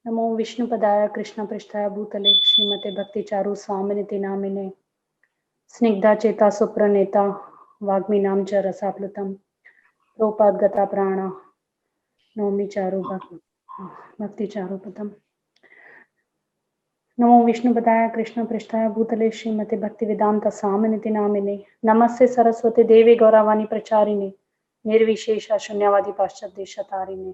नमो विष्णुपदाय कृष्णपृष्ठाय भूतले श्रीमते भक्तिचारु स्वामिनिति नामिने स्निग्धा चेता सुप्रणेता वाग्मीनां च रसाप्लुतं प्रोपाद् गता प्राणा नौमि चारु भक्तिचारुपदम्। नमो विष्णुपदाय कृष्णपृष्ठाय भूतले श्रीमते भक्तिवेदांत स्वामिनिति नामिने नमस्ते सरस्वती देवी गौरवाणी प्रचारिणे निर्विशेष शून्यवादी पाश्चात्य देशतारिणे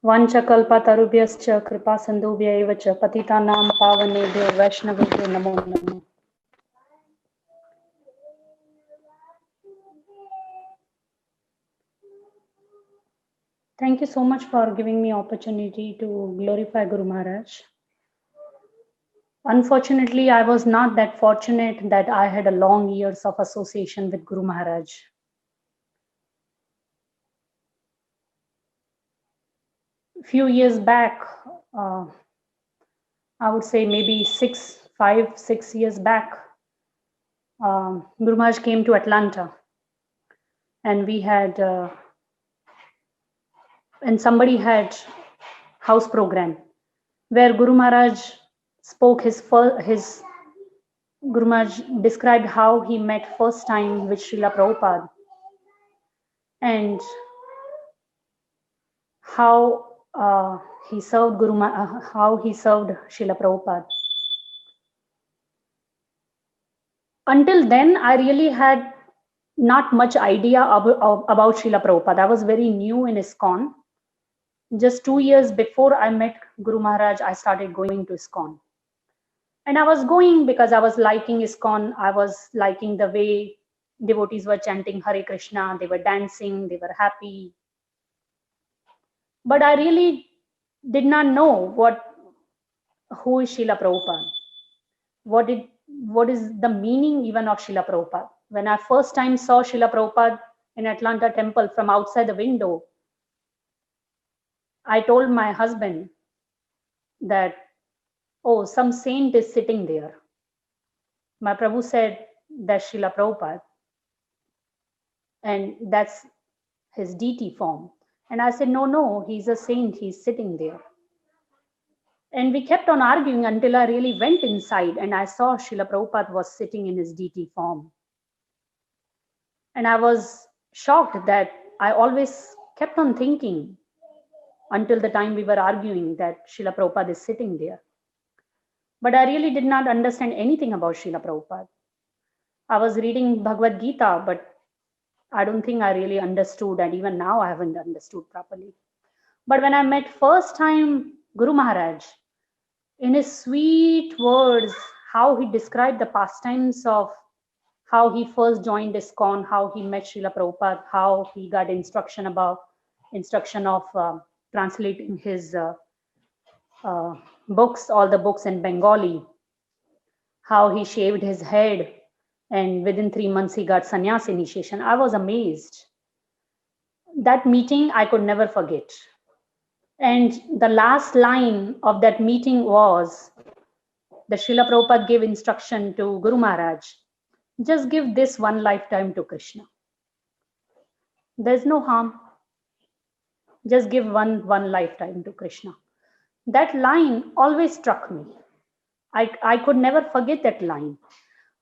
वाञ्छकल्पतरुभ्यश्च कृपा सिन्धुभ्य एव च पतितानां पावनेभ्यो वैष्णवेभ्यो नमो नमः। Thank you so much for giving me opportunity to glorify Guru Maharaj. Unfortunately, I was not that fortunate that I had a long years of association with Guru Maharaj. Few years back, I would say maybe 5-6 years back, Guru Maharaj came to Atlanta, and we had and somebody had house program where Guru Maharaj spoke Guru Maharaj described how he met first time with Srila Prabhupada and how he served how he served Srila Prabhupada. Until then, I really had not much idea about Srila Prabhupada. I was very new in ISKCON. Just 2 years before I met Guru Maharaj, I started going to ISKCON. And I was going because I was liking ISKCON. I was liking the way devotees were chanting Hare Krishna. They were dancing. They were happy. But I really did not know who is Srila Prabhupada. What is the meaning even of Srila Prabhupada? When I first time saw Srila Prabhupada in Atlanta temple from outside the window, I told my husband that, oh, some saint is sitting there. My Prabhu said, that's Srila Prabhupada. And that's his deity form. And I said, no, he's a saint, he's sitting there. And we kept on arguing until I really went inside and I saw Srila Prabhupada was sitting in his deity form. And I was shocked that I always kept on thinking until the time we were arguing that Srila Prabhupada is sitting there. But I really did not understand anything about Srila Prabhupada. I was reading Bhagavad Gita, but I don't think I really understood, and even now I haven't understood properly. But when I met first time Guru Maharaj, in his sweet words, how he described the pastimes of how he first joined ISKCON, how he met Srila Prabhupada, how he got instruction of translating his books, all the books in Bengali, how he shaved his head, and within 3 months he got sannyas initiation. I was amazed. That meeting I could never forget. And the last line of that meeting was that Srila Prabhupada gave instruction to Guru Maharaj, just give this one lifetime to Krishna. There's no harm. Just give one lifetime to Krishna. That line always struck me. I could never forget that line.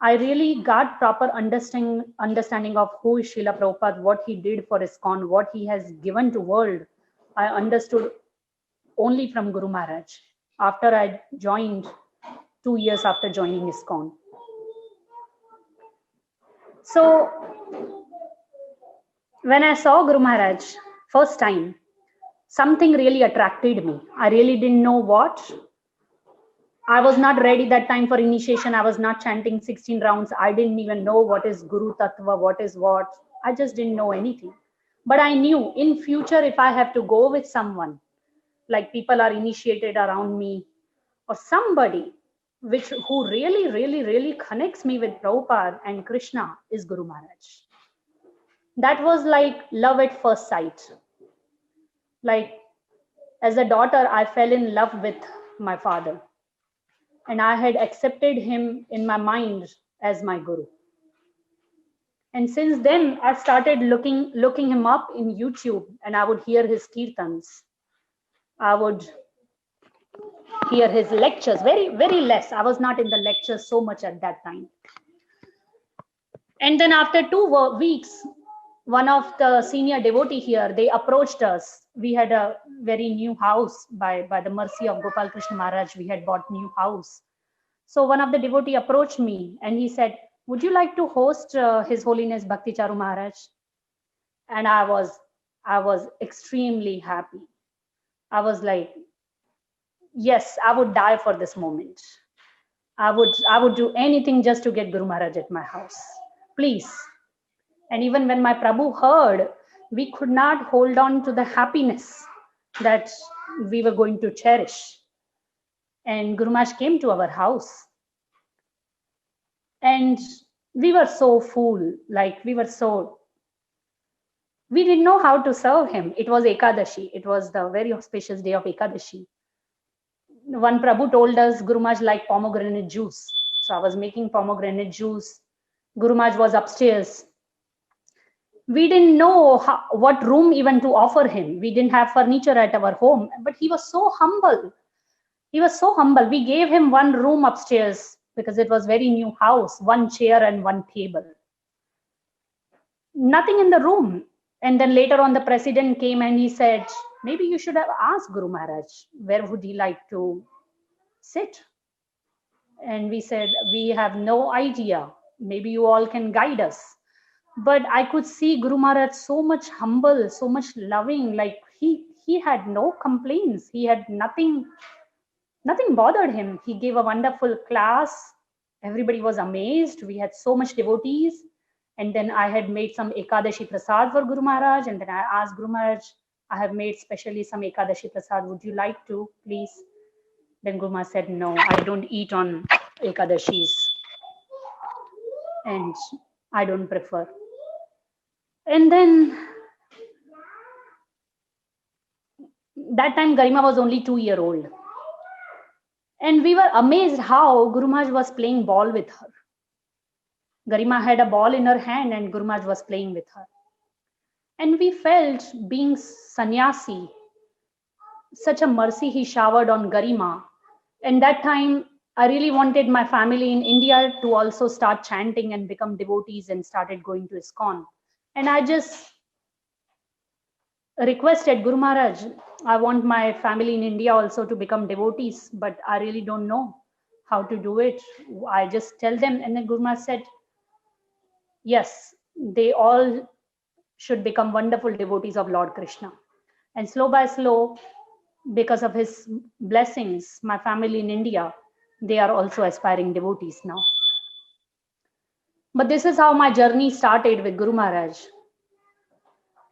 I really got proper understanding of who is Srila Prabhupada, what he did for ISKCON, what he has given to world. I understood only from Guru Maharaj after I joined 2 years after joining ISKCON. So when I saw Guru Maharaj first time, something really attracted me. I really didn't know what. I was not ready that time for initiation. I was not chanting 16 rounds. I didn't even know what is Guru Tattva, what is what. I just didn't know anything. But I knew in future, if I have to go with someone, like people are initiated around me, or somebody who really connects me with Prabhupada and Krishna, is Guru Maharaj. That was like love at first sight. Like as a daughter, I fell in love with my father. And I had accepted him in my mind as my guru. And since then, I started looking him up in YouTube, and I would hear his kirtans. I would hear his lectures. Very less. I was not in the lectures so much at that time. And then after 2 weeks, one of the senior devotee here, they approached us. We had a very new house by the mercy of Gopal Krishna Maharaj. We had bought new house. So one of the devotee approached me and he said, would you like to host His Holiness Bhakti Charu Maharaj? And I was extremely happy. I was like, yes, I would die for this moment. I would do anything just to get Guru Maharaj at my house. Please. And even when my Prabhu heard, we could not hold on to the happiness that we were going to cherish. And Guru Maharaj came to our house. And we were so full, like we didn't know how to serve him. It was Ekadashi. It was the very auspicious day of Ekadashi. One Prabhu told us Guru Maharaj liked pomegranate juice. So I was making pomegranate juice. Guru Maharaj was upstairs. We didn't know what room even to offer him. We didn't have furniture at our home, but he was so humble. He was so humble. We gave him one room upstairs because it was very new house, one chair and one table. Nothing in the room. And then later on the president came and he said, maybe you should have asked Guru Maharaj, where would he like to sit? And we said, we have no idea. Maybe you all can guide us. But I could see Guru Maharaj so much humble, so much loving, like he had no complaints. He had nothing bothered him. He gave a wonderful class. Everybody was amazed. We had so much devotees. And then I had made some Ekadashi Prasad for Guru Maharaj. And then I asked Guru Maharaj, I have made specially some Ekadashi Prasad. Would you like to, please? Then Guru Maharaj said, no, I don't eat on Ekadashis. And I don't prefer. And then that time Garima was only 2-year-old. And we were amazed how Guru Maharaj was playing ball with her. Garima had a ball in her hand and Guru Maharaj was playing with her. And we felt, being sannyasi, such a mercy he showered on Garima. And that time, I really wanted my family in India to also start chanting and become devotees and started going to ISKCON. And I just requested Guru Maharaj, I want my family in India also to become devotees, but I really don't know how to do it. I just tell them. And then Guru Maharaj said, yes, they all should become wonderful devotees of Lord Krishna. And slow by slow, because of his blessings, my family in India, they are also aspiring devotees now. But this is how my journey started with Guru Maharaj.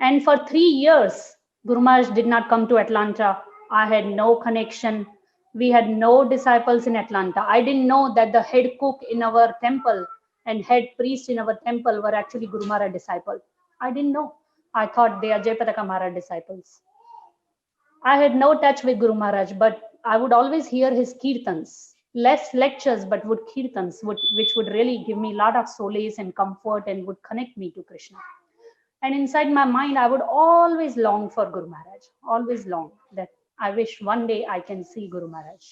And for 3 years, Guru Maharaj did not come to Atlanta. I had no connection. We had no disciples in Atlanta. I didn't know that the head cook in our temple and head priest in our temple were actually Guru Maharaj disciples. I didn't know. I thought they are Jayapataka Maharaj disciples. I had no touch with Guru Maharaj, but I would always hear his kirtans. Less lectures, but would kirtans, which would really give me a lot of solace and comfort and would connect me to Krishna. And inside my mind, I would always long for Guru Maharaj, always long that I wish one day I can see Guru Maharaj.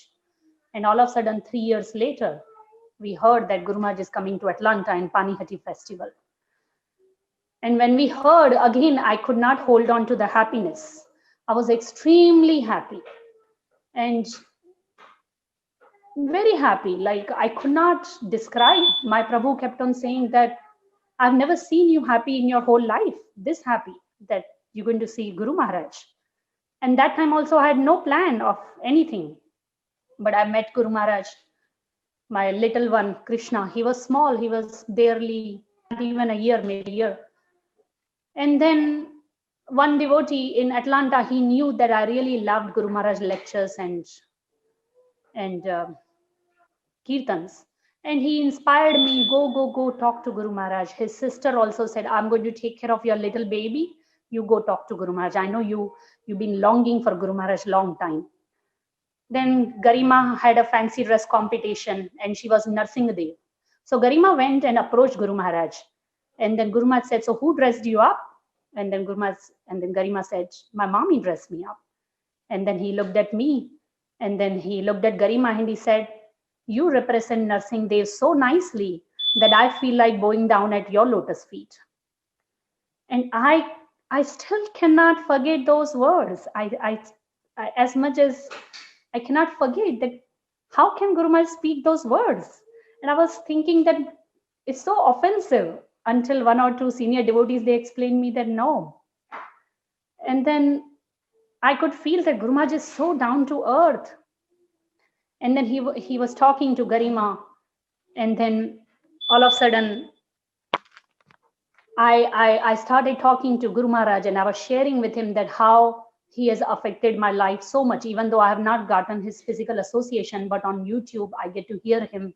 And all of a sudden, 3 years later, we heard that Guru Maharaj is coming to Atlanta in Panihati festival. And when we heard, again, I could not hold on to the happiness. I was extremely happy and very happy. Like I could not describe. My Prabhu kept on saying that I've never seen you happy in your whole life, this happy that you're going to see Guru Maharaj. And that time also I had no plan of anything. But I met Guru Maharaj, my little one, Krishna. He was small. He was barely, not even a year, maybe a year. And then one devotee in Atlanta, he knew that I really loved Guru Maharaj lectures and kirtans. And he inspired me, go talk to Guru Maharaj. His sister also said, I'm going to take care of your little baby. You go talk to Guru Maharaj. I know you've been longing for Guru Maharaj long time. Then Garima had a fancy dress competition and she was nursing there. So Garima went and approached Guru Maharaj. And then Guru Maharaj said, so who dressed you up? And then Garima said, my mommy dressed me up. And then he looked at me And then he looked at Garima and he said, "You represent Narsingh Dev so nicely that I feel like bowing down at your lotus feet." And I still cannot forget those words. I as much as I cannot forget that, how can Guru Maharaj speak those words? And I was thinking that it's so offensive, until one or two senior devotees, they explained me that no. And then I could feel that Guru Maharaj is so down to earth. And then he was talking to Garima, and then all of a sudden I started talking to Guru Maharaj, and I was sharing with him that how he has affected my life so much, even though I have not gotten his physical association, but on YouTube, I get to hear him,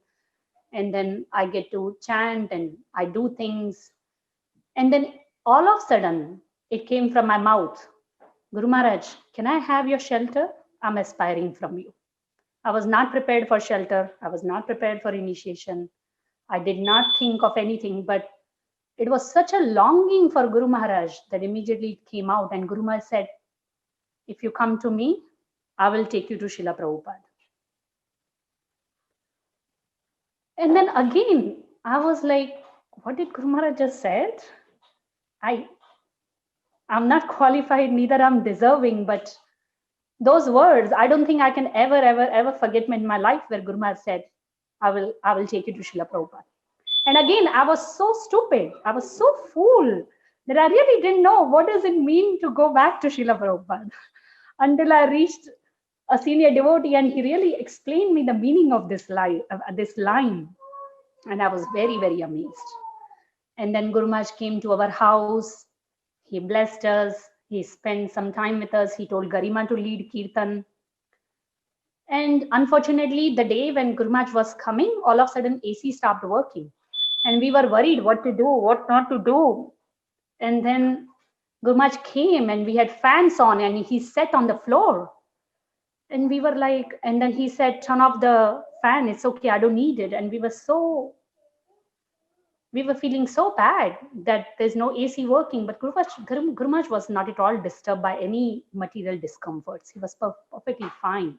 and then I get to chant and I do things. And then all of a sudden, it came from my mouth, "Guru Maharaj, can I have your shelter? I'm aspiring from you." I was not prepared for shelter. I was not prepared for initiation. I did not think of anything, but it was such a longing for Guru Maharaj that immediately it came out. And Guru Maharaj said, "If you come to me, I will take you to Srila Prabhupada." And then again, I was like, what did Guru Maharaj just said? I'm not qualified, neither I'm deserving, but those words, I don't think I can ever forget in my life, where Guru Maharaj said, I will take you to Srila Prabhupada. And again, I was so stupid. I was so fool that I really didn't know what does it mean to go back to Srila Prabhupada until I reached a senior devotee, and he really explained me the meaning of this line. And I was very amazed. And then Guru Maharaj came to our house. He blessed us. He spent some time with us. He told Garima to lead Kirtan. And unfortunately, the day when Guru Maharaj was coming, all of a sudden AC stopped working. And we were worried what to do, what not to do. And then Guru Maharaj came, and we had fans on, and he sat on the floor. And we were like, and then he said, "Turn off the fan. It's okay. I don't need it." And we were feeling so bad that there's no AC working. But Guru Maharaj was not at all disturbed by any material discomforts. He was perfectly fine.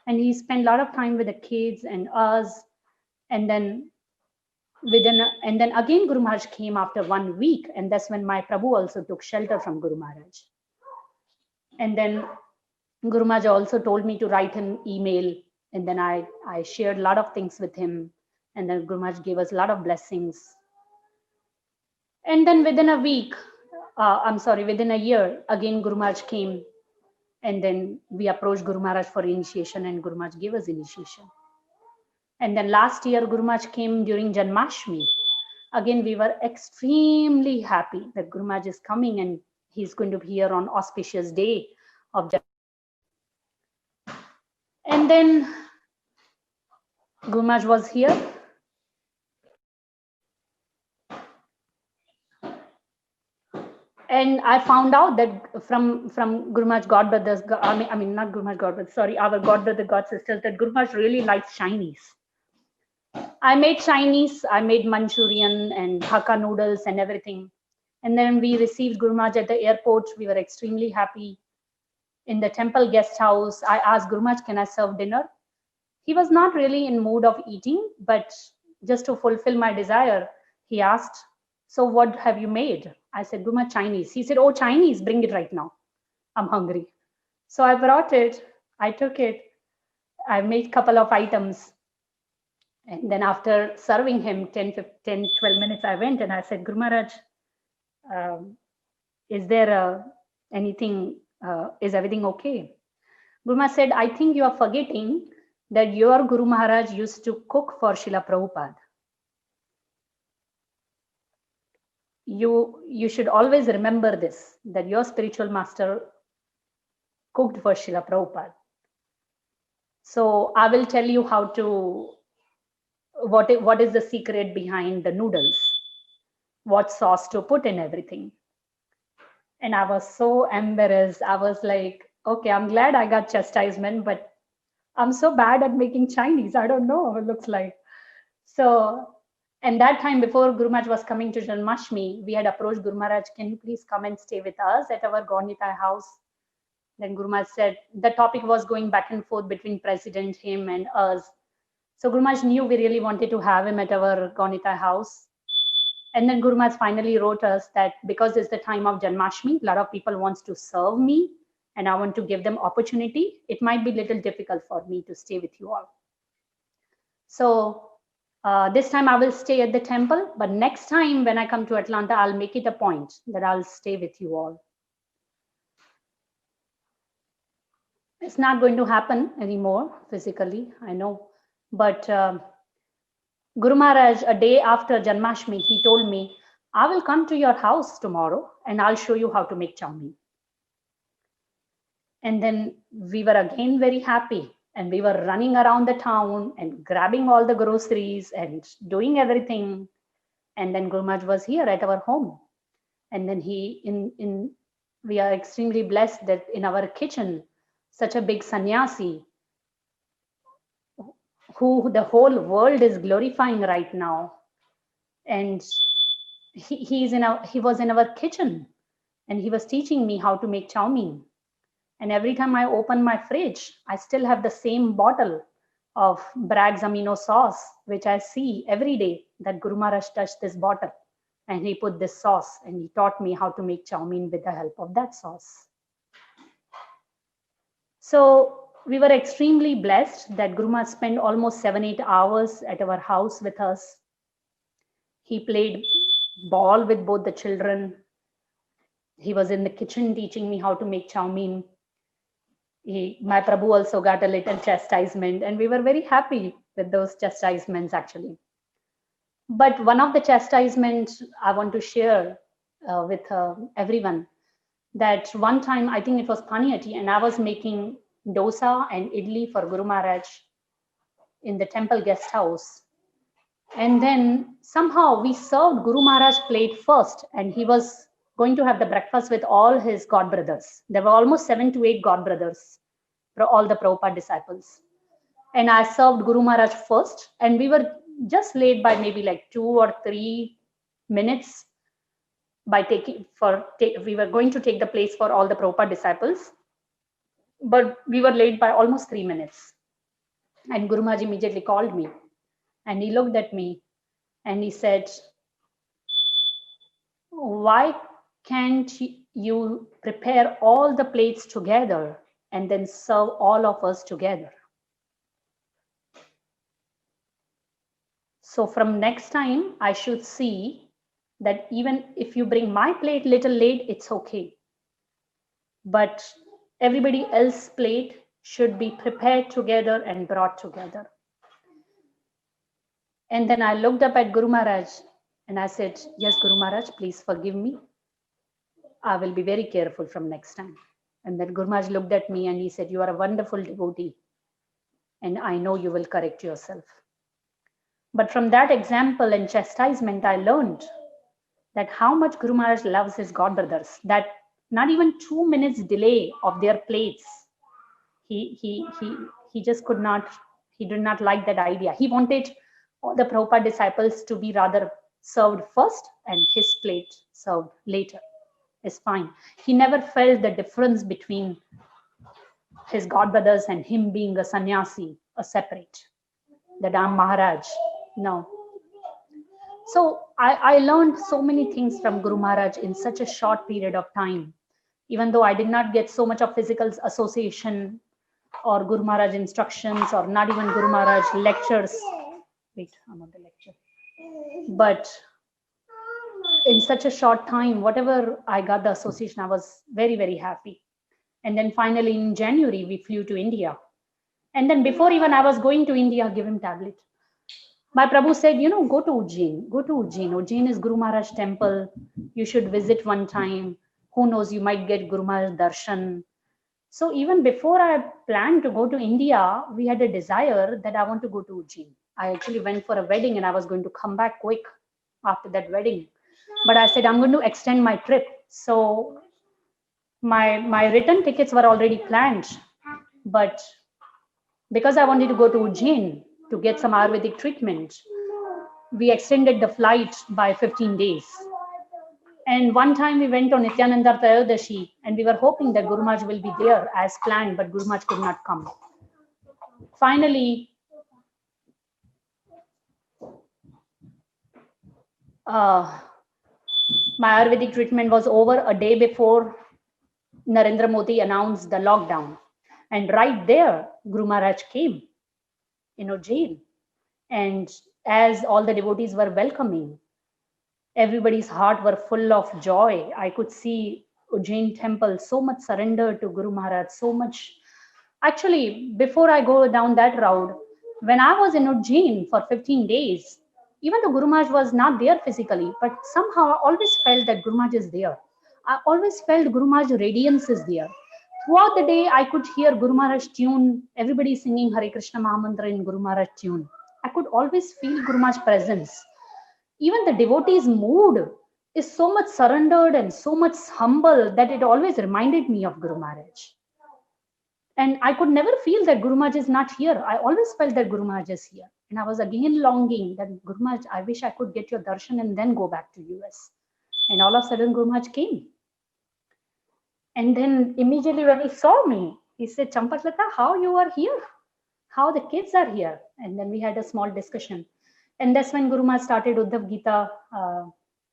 And he spent a lot of time with the kids and us. And then again Guru Maharaj came after 1 week, and that's when my Prabhu also took shelter from Guru Maharaj. And then Guru Maharaj also told me to write him email, and then I shared a lot of things with him, and then Guru Maharaj gave us a lot of blessings. And then within a year, again Guru Maharaj came, and then we approached Guru Maharaj for initiation, and Guru Maharaj gave us initiation. And then last year, Guru Maharaj came during Janmashtami. Again, we were extremely happy that Guru Maharaj is coming, and he's going to be here on auspicious day of Janmashtami. And then Guru Maharaj was here. And I found out that from Guru Maharaj godbrothers, not Guru Maharaj godbrothers, sorry, our godbrother, god sisters, that Guru Maharaj really likes Chinese. I made Chinese, I made Manchurian and Hakka noodles and everything. And then we received Guru Maharaj at the airport. We were extremely happy. In the temple guest house, I asked Guru Maharaj, "Can I serve dinner?" He was not really in mood of eating, but just to fulfill my desire, he asked, "So what have you made?" I said, "Guru Maharaj, Chinese." He said, "Oh, Chinese, bring it right now. I'm hungry." So I brought it, I took it, I made a couple of items. And then after serving him 10, 12 minutes, I went and I said, "Guru Maharaj, is there anything, is everything okay?" Guru Maharaj said, "I think you are forgetting that your Guru Maharaj used to cook for Srila Prabhupada. You should always remember this, that your spiritual master cooked for Srila Prabhupada. So I will tell you how to, what is the secret behind the noodles, what sauce to put in everything." And I was so embarrassed. I was like, okay, I'm glad I got chastisement, but I'm so bad at making Chinese. I don't know how it looks like. So, and that time before Guru Maharaj was coming to Janmashtami, we had approached Guru Maharaj, "Can you please come and stay with us at our Gaur Nitai house?" Then Guru Maharaj said, the topic was going back and forth between president, him and us. So Guru Maharaj knew we really wanted to have him at our Gaunita house. And then Guru Maharaj finally wrote us that because it's the time of Janmashtami, a lot of people wants to serve me and I want to give them opportunity. It might be a little difficult for me to stay with you all. So this time I will stay at the temple, but next time when I come to Atlanta, I'll make it a point that I'll stay with you all. It's not going to happen anymore physically, I know. But Guru Maharaj, a day after Janmashtami, he told me, I will come to your house tomorrow and I'll show you how to make chow mein. And then we were again very happy. And we were running around the town and grabbing all the groceries and doing everything. And then Guru Maharaj was here at our home. And then we are extremely blessed that in our kitchen, such a big sannyasi who the whole world is glorifying right now. And he was in our kitchen and he was teaching me how to make chow mein. And every time I open my fridge, I still have the same bottle of Bragg's amino sauce, which I see every day that Guru Maharaj touched this bottle and he put this sauce and he taught me how to make chow mein with the help of that sauce. So we were extremely blessed that Guru Maharaj spent almost 7-8 hours at our house with us. He played ball with both the children. He was in the kitchen teaching me how to make chow mein. My Prabhu also got a little chastisement and we were very happy with those chastisements actually. But one of the chastisements I want to share with everyone, that one time, I think it was Paniyati, and I was making dosa and idli for Guru Maharaj in the temple guest house. And then somehow we served Guru Maharaj plate first and he was going to have the breakfast with all his god brothers. There were almost 7 to 8 god brothers, all the Prabhupada disciples. And I served Guru Maharaj first, and we were just late by maybe like 2 or 3 minutes by we were going to take the place for all the Prabhupada disciples, but we were late by almost 3 minutes. And Guru Maharaj immediately called me and he looked at me and he said, why can't you prepare all the plates together and then serve all of us together? So from next time, I should see that even if you bring my plate little late, it's okay. But everybody else's plate should be prepared together and brought together. And then I looked up at Guru Maharaj and I said, yes, Guru Maharaj, please forgive me. I will be very careful from next time. And then Guru Maharaj looked at me and he said, you are a wonderful devotee and I know you will correct yourself. But from that example and chastisement, I learned that how much Guru Maharaj loves his god brothers, that not even 2 minutes delay of their plates, he just could not, he did not like that idea. He wanted all the Prabhupada disciples to be rather served first and his plate served later. Is fine. He never felt the difference between his god brothers and him being a sannyasi, a separate, that I'm Maharaj. No. So I learned so many things from Guru Maharaj in such a short period of time, even though I did not get so much of physical association or Guru Maharaj instructions or not even Guru Maharaj lectures. Wait, I'm on the lecture. But in such a short time, whatever I got the association, I was very, very happy. And then finally in January, we flew to India. And then before even I was going to India, give him tablet. My Prabhu said, go to Ujjain, go to Ujjain. Ujjain is Guru Maharaj temple. You should visit one time. Who knows, you might get Guru Maharaj darshan. So even before I planned to go to India, we had a desire that I want to go to Ujjain. I actually went for a wedding and I was going to come back quick after that wedding. But I said, I'm going to extend my trip. So my return tickets were already planned. But because I wanted to go to Ujjain to get some Ayurvedic treatment, we extended the flight by 15 days. And one time we went on Nityananda Trayodasi and we were hoping that Guru Maharaj will be there as planned, but Guru Maharaj could not come. Finally, my Ayurvedic treatment was over a day before Narendra Modi announced the lockdown. And right there, Guru Maharaj came in Ujjain. And as all the devotees were welcoming, everybody's heart were full of joy. I could see Ujjain temple so much surrender to Guru Maharaj, so much. Actually, before I go down that route, when I was in Ujjain for 15 days, even though Guru Maharaj was not there physically, but somehow I always felt that Guru Maharaj is there. I always felt Guru Maharaj's radiance is there. Throughout the day, I could hear Guru Maharaj tune, everybody singing Hare Krishna Mahamantra in Guru Maharaj tune. I could always feel Guru Maharaj's presence. Even the devotee's mood is so much surrendered and so much humble that it always reminded me of Guru Maharaj. And I could never feel that Guru Maharaj is not here. I always felt that Guru Maharaj is here. And I was again longing that Guru Maharaj, I wish I could get your darshan and then go back to US. And all of a sudden Guru Maharaj came. And then immediately when he saw me, he said, Champaklata, how you are here? How the kids are here? And then we had a small discussion. And that's when Guru Maharaj started Uddhav Gita,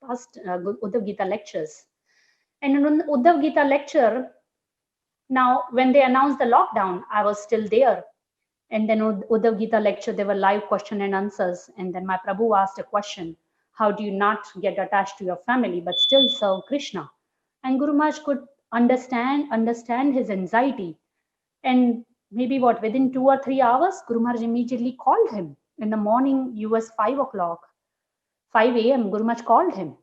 Uddhav Gita lectures. And in Uddhav Gita lecture, now when they announced the lockdown, I was still there. And then Uddhav Gita lecture, there were live question and answers. And then my Prabhu asked a question, how do you not get attached to your family, but still serve Krishna? And Guru Maharaj could understand his anxiety. And maybe within 2 or 3 hours, Guru Maharaj immediately called him. In the morning, US 5 o'clock, 5 a.m., Guru Maharaj called him.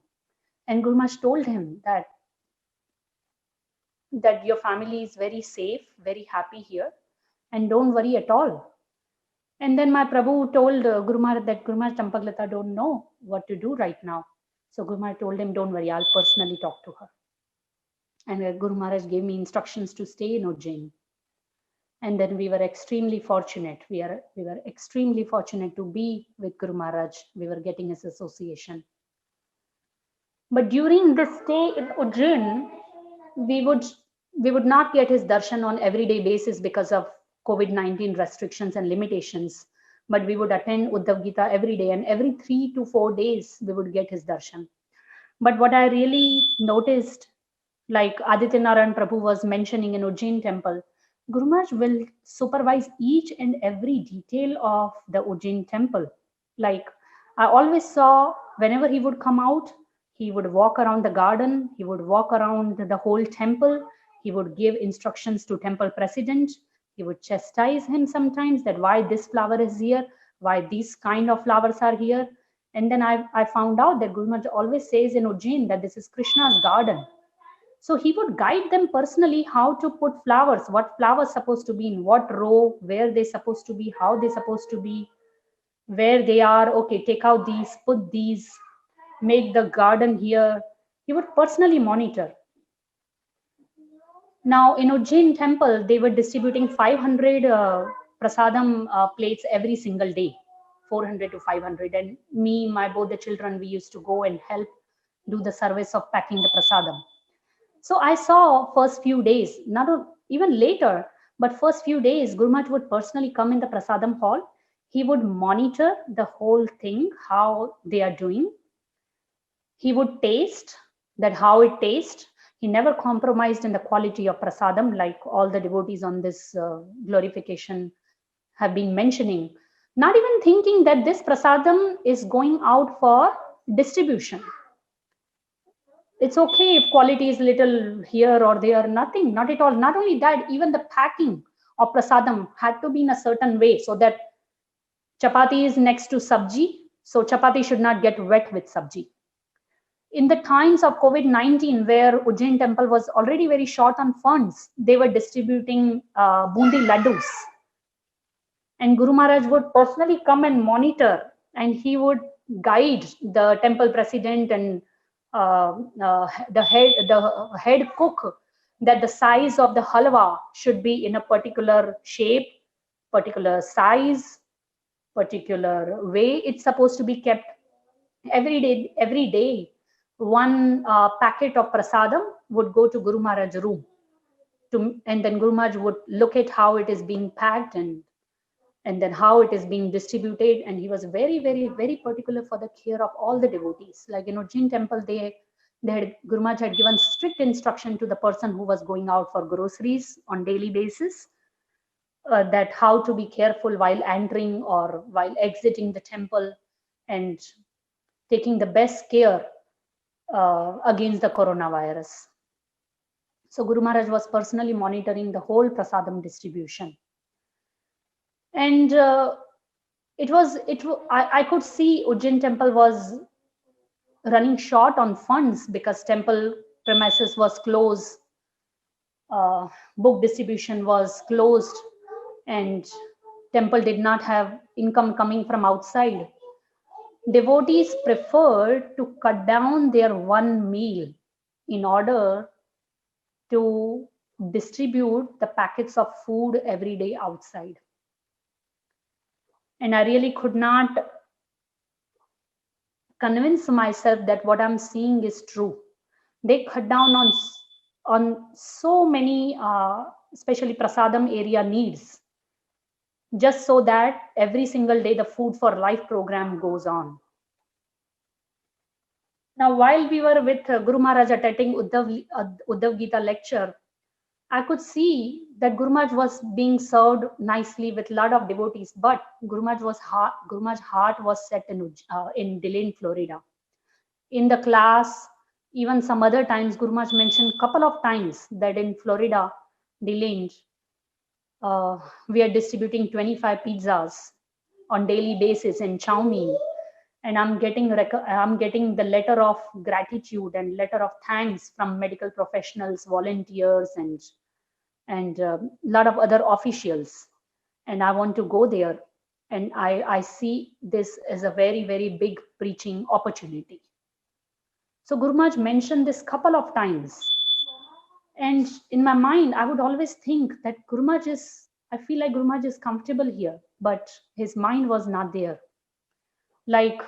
And Guru Maharaj told him that your family is very safe, very happy here, and don't worry at all. And then my Prabhu told Guru Maharaj that Guru Maharaj, Champaklata don't know what to do right now. So Guru Maharaj told him, don't worry, I'll personally talk to her. And Guru Maharaj gave me instructions to stay in Ujjain. And then we were extremely fortunate. We were extremely fortunate to be with Guru Maharaj. We were getting his association. But during this stay in Ujjain, we would not get his darshan on everyday basis because of COVID-19 restrictions and limitations. But we would attend Uddhav Gita every day, and every 3 to 4 days we would get his darshan. But what I really noticed, like Aditya Narayan Prabhu was mentioning in Ujjain temple, Guru Maharaj will supervise each and every detail of the Ujjain temple. Like I always saw, whenever he would come out, he would walk around the garden, he would walk around the whole temple, he would give instructions to temple president, he would chastise him sometimes that why this flower is here, why these kind of flowers are here. And then I found out that Guru Maharaj always says in Ujjain that this is Krishna's garden. So he would guide them personally how to put flowers, what flowers supposed to be in what row, where they're supposed to be, how they're supposed to be, where they are. Okay, take out these, put these, make the garden here. He would personally monitor. Now in Ujjain temple, they were distributing 500 prasadam plates every single day, 400 to 500. And me, both the children, we used to go and help do the service of packing the prasadam. So I saw first few days, not even later, but first few days, Guru Maharaj would personally come in the prasadam hall. He would monitor the whole thing, how they are doing. He would taste that how it tastes. He never compromised in the quality of prasadam, like all the devotees on this glorification have been mentioning. Not even thinking that this prasadam is going out for distribution. It's okay if quality is little here or there, nothing, not at all. Not only that, even the packing of prasadam had to be in a certain way so that chapati is next to sabji, so chapati should not get wet with sabji. In the times of COVID-19, where Ujjain temple was already very short on funds, they were distributing bundi laddus. And Guru Maharaj would personally come and monitor, and he would guide the temple president and the head cook that the size of the halwa should be in a particular shape, particular size, particular way it's supposed to be kept. Every day one packet of prasadam would go to Guru Maharaj's room, and then Guru Maharaj would look at how it is being packed and then how it is being distributed. And he was very, very, very particular for the care of all the devotees. Like in Ujjain temple, Guru Maharaj had given strict instruction to the person who was going out for groceries on daily basis, that how to be careful while entering or while exiting the temple, and taking the best care against the coronavirus. So Guru Maharaj was personally monitoring the whole prasadam distribution. And I could see Ujjain temple was running short on funds because temple premises was closed, book distribution was closed, and temple did not have income coming from outside. Devotees preferred to cut down their one meal in order to distribute the packets of food every day outside. And I really could not convince myself that what I'm seeing is true. They cut down on so many, especially prasadam area needs, just so that every single day the Food for Life program goes on. Now, while we were with Guru Maharaj attending Uddhav Gita lecture, I could see that Guru Maharaj was being served nicely with a lot of devotees, but Guru Maharaj's heart was set in DeLane, Florida. In the class, even some other times, Guru Maharaj mentioned a couple of times that in Florida, DeLane, we are distributing 25 pizzas on daily basis in chow mein, and I'm getting the letter of gratitude and letter of thanks from medical professionals, volunteers, and a lot of other officials. And I want to go there, and I see this as a very, very big preaching opportunity. So Guru Maharaj mentioned this couple of times, and in my mind, I would always think that I feel like Guru Maharaj is comfortable here, but his mind was not there. Like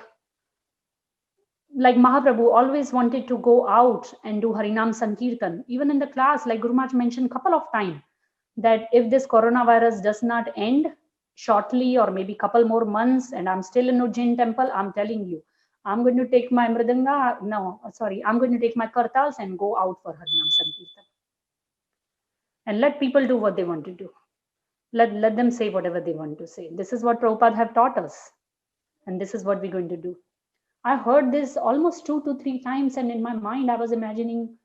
Mahaprabhu always wanted to go out and do Harinam Sankirtan. Even in the class, like Guru Maharaj mentioned a couple of times, that if this coronavirus does not end shortly or maybe couple more months and I'm still in Ujjain temple, I'm telling you, I'm going to take my I'm going to take my kartals and go out for Harinam Sankirtan. And let people do what they want to do. Let them say whatever they want to say. This is what Prabhupada have taught us. And this is what we're going to do. I heard this almost 2 to 3 times, and in my mind, I was imagining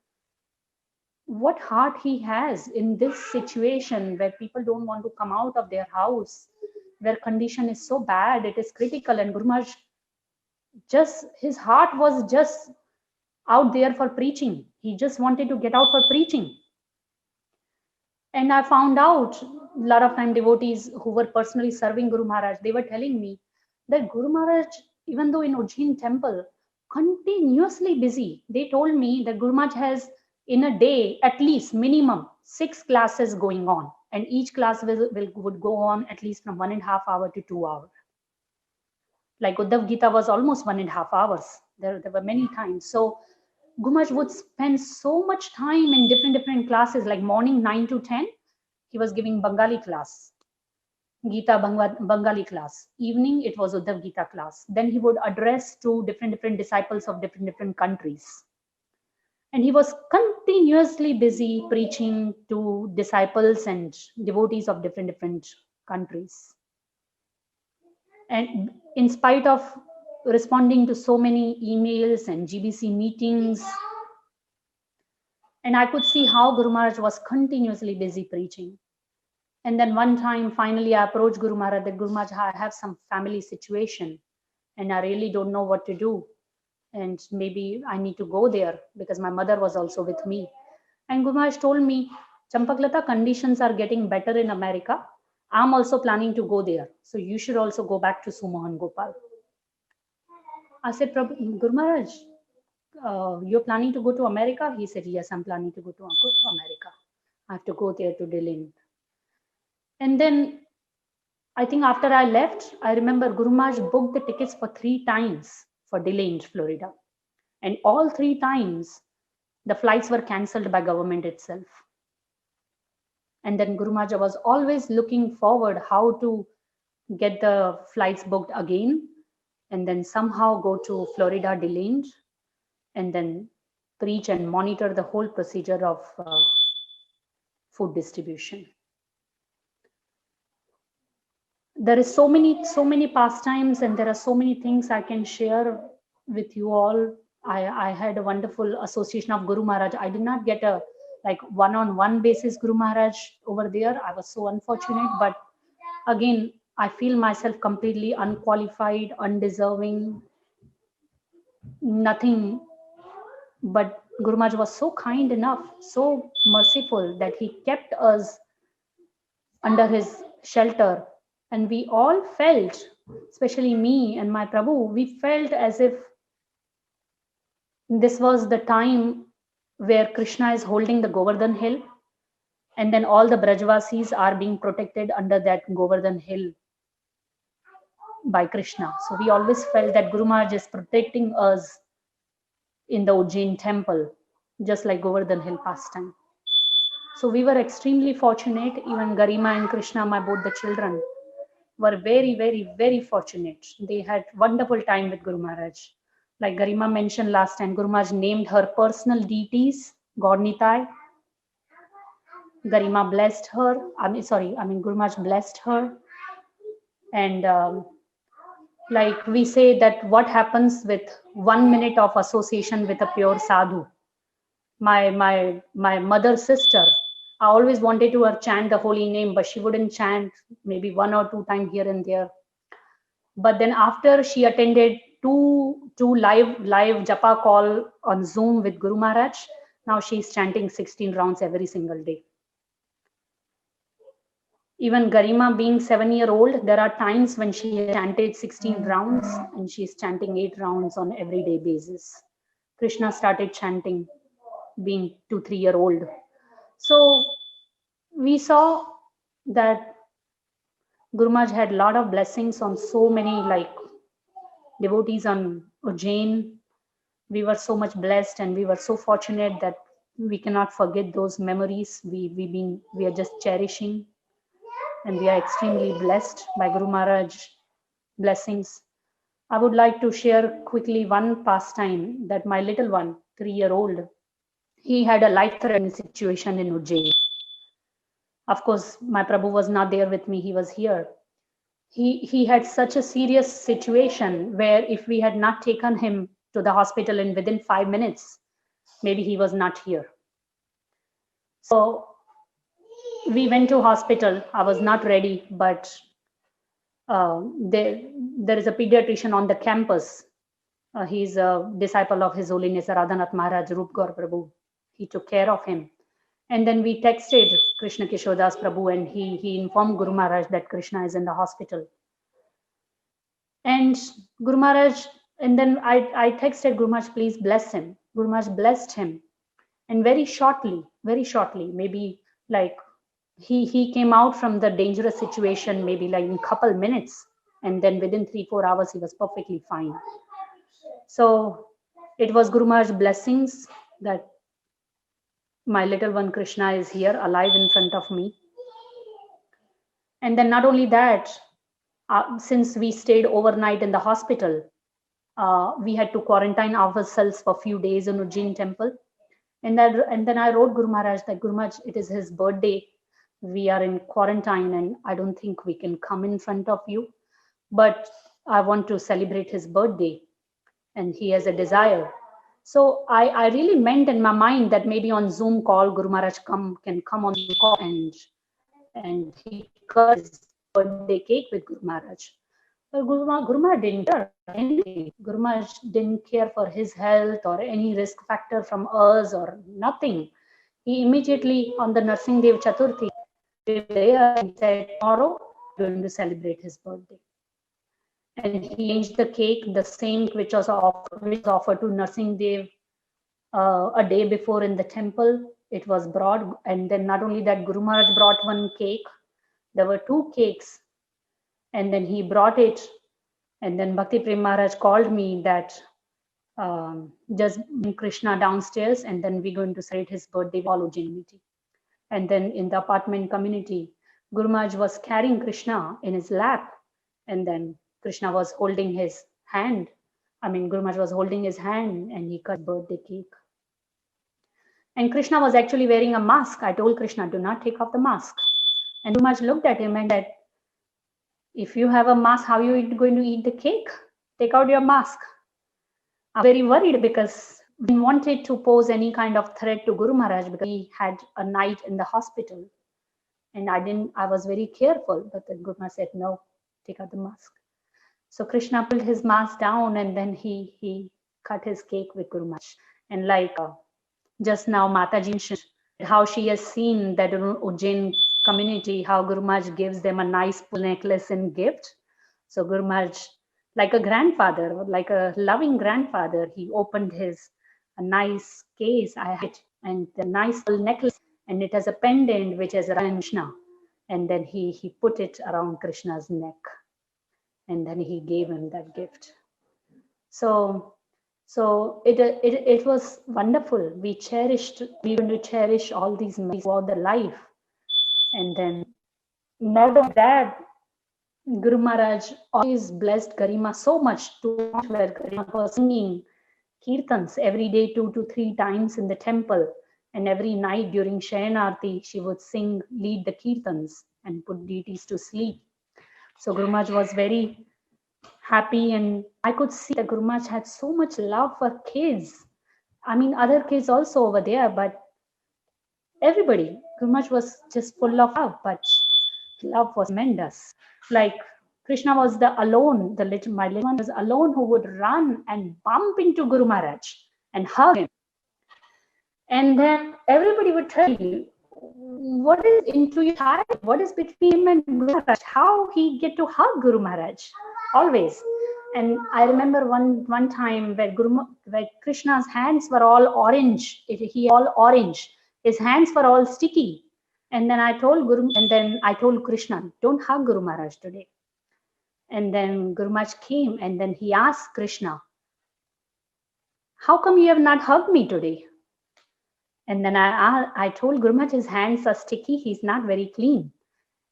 what heart he has in this situation where people don't want to come out of their house, where condition is so bad, it is critical, and Guru Maharaj, his heart was just out there for preaching. He just wanted to get out for preaching. And I found out a lot of time devotees who were personally serving Guru Maharaj, they were telling me that Guru Maharaj, even though in Ujjain temple, continuously busy. They told me that Guru Maharaj has in a day at least minimum 6 classes going on, and each class would go on at least from 1.5 hours to 2 hours. Like Uddhav Gita was almost 1.5 hours. There were many times. So Guru Maharaj would spend so much time in different classes, like morning 9 to 10, he was giving Bengali class. Gita Bengali class. Evening, it was Uddhav Gita class. Then he would address to different disciples of different countries. And he was continuously busy preaching to disciples and devotees of different countries. And in spite of responding to so many emails and GBC meetings, and I could see how Guru Maharaj was continuously busy preaching. And then one time, finally, I approached Guru Maharaj that Guru Maharaj, I have some family situation and I really don't know what to do. And maybe I need to go there because my mother was also with me. And Guru Maharaj told me, Champaklata, conditions are getting better in America. I'm also planning to go there. So you should also go back to Sumohan Gopal. I said, Guru Maharaj, you're planning to go to America? He said, yes, I'm planning to go to America. I have to go there to Delhi. And then I think after I left, I remember Guru Maharaj booked the tickets for 3 times for Delhi, Florida. And all 3 times, the flights were cancelled by government itself. And then Guru Maharaj was always looking forward how to get the flights booked again, and then somehow go to Florida delayed, and then preach and monitor the whole procedure of food distribution. There is so many pastimes, and there are so many things I can share with you all. I had a wonderful association of Guru Maharaj. I did not get a like one-on-one basis Guru Maharaj over there. I was so unfortunate, but again, I feel myself completely unqualified, undeserving, nothing. But Guru Maharaj was so kind enough, so merciful, that he kept us under his shelter. And we all felt, especially me and my Prabhu, we felt as if this was the time where Krishna is holding the Govardhan hill, and then all the Brajvasis are being protected under that Govardhan hill by Krishna. So we always felt that Guru Maharaj is protecting us in the Ujjain temple, just like Govardhan hill pastime. So we were extremely fortunate. Even Garima and Krishna, both the children, were very, very, very fortunate. They had wonderful time with Guru Maharaj. Like Garima mentioned last time, Guru Maharaj named her personal deities, God Nitai. Garima blessed her. Guru Maharaj blessed her. And like we say that what happens with 1 minute of association with a pure sadhu. My mother's sister, I always wanted to her chant the holy name, but she wouldn't chant, maybe 1 or 2 times here and there. But then after she attended two live japa call on Zoom with Guru Maharaj, now she's chanting 16 rounds every single day. Even Garima being 7-year-old, there are times when she chanted 16 rounds and she's chanting 8 rounds on everyday basis. Krishna started chanting being 2-3-year-old. So we saw that Guru Maharaj had a lot of blessings on so many like devotees on Ujjain. We were so much blessed, and we were so fortunate that we cannot forget those memories. We are just cherishing, and we are extremely blessed by Guru Maharaj blessings. I would like to share quickly one pastime that my little one, 3-year-old, he had a life-threatening situation in Ujjain. Of course, my Prabhu was not there with me, he was here. He had such a serious situation where if we had not taken him to the hospital and within 5 minutes, maybe he was not here. So we went to hospital. I was not ready, but there is a pediatrician on the campus. He's a disciple of His Holiness Radhanath Maharaj, Rup Gaur Prabhu. He took care of him. And then we texted Krishna Kishore Das Prabhu, and he informed Guru Maharaj that Krishna is in the hospital. And Guru Maharaj, and then I texted Guru Maharaj, please bless him. Guru Maharaj blessed him. And very shortly, maybe like he came out from the dangerous situation, maybe like in a couple minutes. And then within 3-4 hours, he was perfectly fine. So it was Guru Maharaj's blessings that my little one Krishna is here alive in front of me. And then not only that, since we stayed overnight in the hospital, we had to quarantine ourselves for a few days in Ujjain temple. And then I wrote Guru Maharaj that, Guru Maharaj, it is his birthday. We are in quarantine and I don't think we can come in front of you, but I want to celebrate his birthday and he has a desire. So I really meant in my mind that maybe on Zoom call, Guru Maharaj can come on the call and he cut his birthday cake with Guru Maharaj. But Guru Maharaj didn't care anything. Guru Maharaj didn't care for his health or any risk factor from us or nothing. He immediately on the Narsingh Dev Chaturthi, he said, tomorrow we're going to celebrate his birthday. And he changed the cake, the same which was offered to Narsingh Dev a day before in the temple. It was brought, and then not only that, Guru Maharaj brought one cake. There were 2 cakes, and then he brought it. And then Bhakti Prem Maharaj called me that just bring Krishna downstairs, and then we're going to celebrate his birthday with all Ujjain community. And then in the apartment community, Guru Maharaj was carrying Krishna in his lap, and then Krishna was holding his hand. Guru Maharaj was holding his hand, and he cut birthday cake. And Krishna was actually wearing a mask. I told Krishna, do not take off the mask. And Guru Maharaj looked at him and said, if you have a mask, how are you going to eat the cake? Take out your mask. I'm very worried because we didn't wanted to pose any kind of threat to Guru Maharaj because he had a night in the hospital. And I was very careful, but the Guru Maharaj said, no, take out the mask. So Krishna pulled his mask down, and then he cut his cake with Guru Maharaj. And like just now Mataji mentioned how she has seen that Ujjain community, how Guru Maharaj gives them a nice necklace in gift. So Guru Maharaj, like a grandfather, like a loving grandfather, he opened a nice case and a nice necklace, and it has a pendant which has Krishna, and then he put it around Krishna's neck, and then he gave him that gift. So it was wonderful. We're going to cherish all these memories throughout the life. And then not only that, Guru Maharaj always blessed Garima so much to where Garima was singing kirtans every day 2 to 3 times in the temple, and every night during Shayanarti she would lead the kirtans and put deities to sleep. So Guru Maharaj was very happy, and I could see that Guru Maharaj had so much love for kids. Other kids also over there, but everybody. Guru Maharaj was just full of love, but love was tremendous. Like Krishna was my little one was alone who would run and bump into Guru Maharaj and hug him. And then everybody would tell you, what is into your child? What is between him and Guru Maharaj? How he get to hug Guru Maharaj? Always. And I remember one time where Krishna's hands were all orange. His hands were all sticky. And then I told Krishna, don't hug Guru Maharaj today. And then Guru Maharaj came, and then he asked Krishna, how come you have not hugged me today? And then I told Guru Maharaj his hands are sticky, he's not very clean.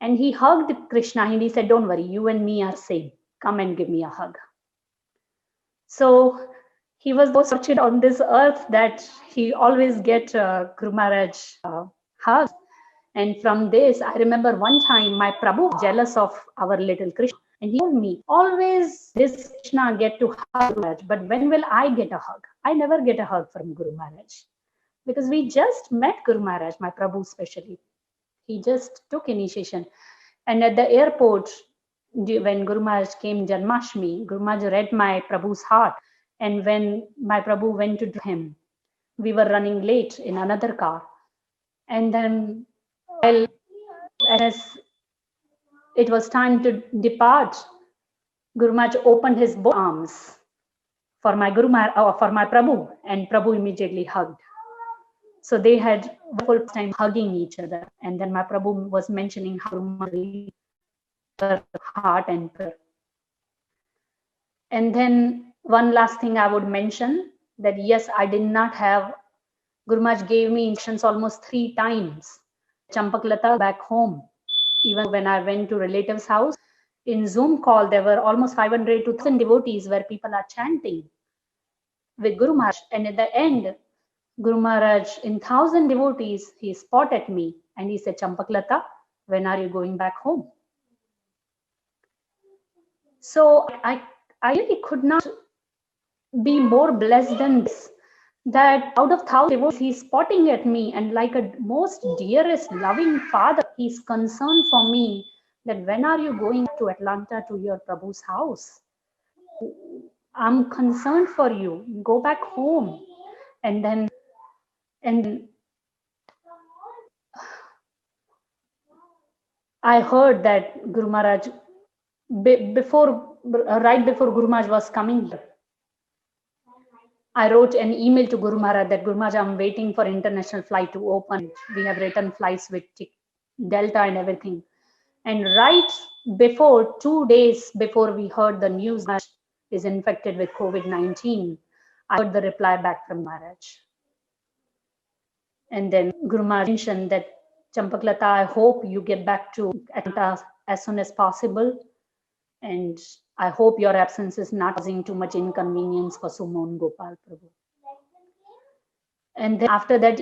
And he hugged Krishna, and he said, don't worry, you and me are same. Come and give me a hug. So he was so fortunate on this earth that he always get Guru Maharaj hugs. And from this, I remember one time my Prabhu was jealous of our little Krishna. And he told me, always this Krishna get to hug Guru Maharaj, but when will I get a hug? I never get a hug from Guru Maharaj. Because we just met Guru Maharaj, my Prabhu especially. He just took initiation. And at the airport, when Guru Maharaj came Janmashtami, Guru Maharaj read my Prabhu's heart. And when my Prabhu went to him, we were running late in another car. And then as it was time to depart, Guru Maharaj opened his both arms for my Prabhu, and Prabhu immediately hugged. So they had a full time hugging each other. And then my Prabhu was mentioning how her heart and prayer. And then one last thing I would mention, that yes, I did not have, Guru Maharaj gave me instructions almost 3 times. Champaklata back home. Even when I went to relatives' house, in Zoom call, there were almost 500 to 1,000 devotees where people are chanting with Guru Maharaj. And at the end, Guru Maharaj, in 1,000 devotees, he spotted me and he said, Champaklata, when are you going back home? So I really could not be more blessed than this, that out of 1,000 devotees, he's spotting at me, and like a most dearest, loving father, he's concerned for me that when are you going to Atlanta to your Prabhu's house? I'm concerned for you. Go back home. And I heard that Guru Maharaj, right before Guru Maharaj was coming here, I wrote an email to Guru Maharaj that Guru Maharaj, I'm waiting for international flight to open. We have written flights with Delta and everything. And right before, 2 days before we heard the news, Maharaj is infected with COVID-19, I got the reply back from Maharaj. And then Guru Maharaj mentioned that, Champaklata, I hope you get back to Atlanta as soon as possible. And I hope your absence is not causing too much inconvenience for Suman Gopal Prabhu. And then after that,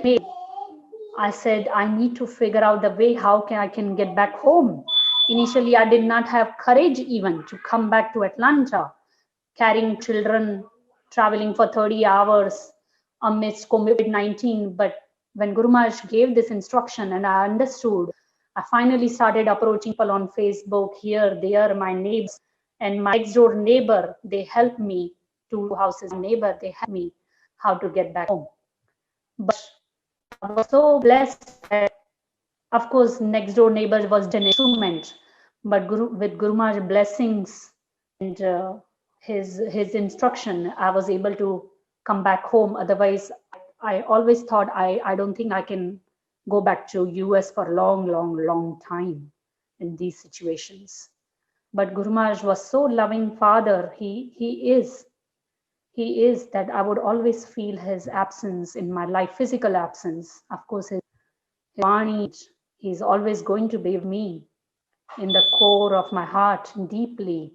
I said, I need to figure out the way how I can get back home. Initially, I did not have courage even to come back to Atlanta, carrying children, traveling for 30 hours amidst COVID-19. But when Guru Maharaj gave this instruction and I understood, I finally started approaching people on Facebook, here, there, my neighbors, and my next door neighbor, they helped me, 2 houses neighbor, they helped me how to get back home. But I was so blessed that, of course, next door neighbor was an instrument, but with Guru Maharaj's blessings and his instruction, I was able to come back home. Otherwise, I always thought I don't think I can go back to US for a long time in these situations. But Guru Maharaj was so loving father. He is that I would always feel his absence in my life, physical absence. Of course, his Vani, he's always going to be with me in the core of my heart deeply.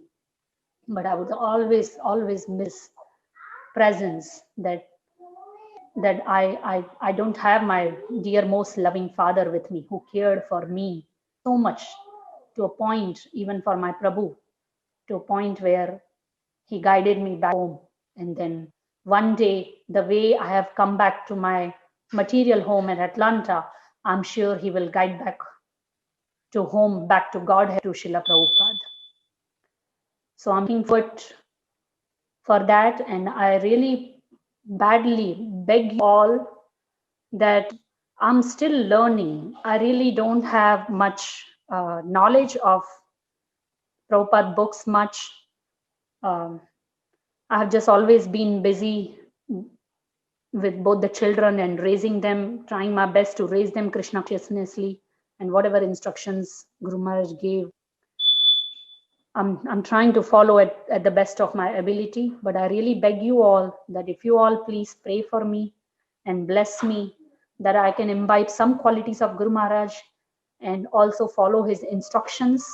But I would always miss presence, that I don't have my dear, most loving father with me who cared for me so much, to a point, even for my Prabhu, to a point where he guided me back home. And then one day, the way I have come back to my material home in Atlanta, I'm sure he will guide back to home, back to Godhead, to Srila Prabhupada. So I'm looking forward for that. And I really badly beg you all that I'm still learning. I really don't have much knowledge of Prabhupada books much. I have just always been busy with both the children and raising them, trying my best to raise them Krishna consciously, and whatever instructions Guru Maharaj gave, I'm trying to follow it at the best of my ability. But I really beg you all that if you all please pray for me and bless me, that I can imbibe some qualities of Guru Maharaj and also follow his instructions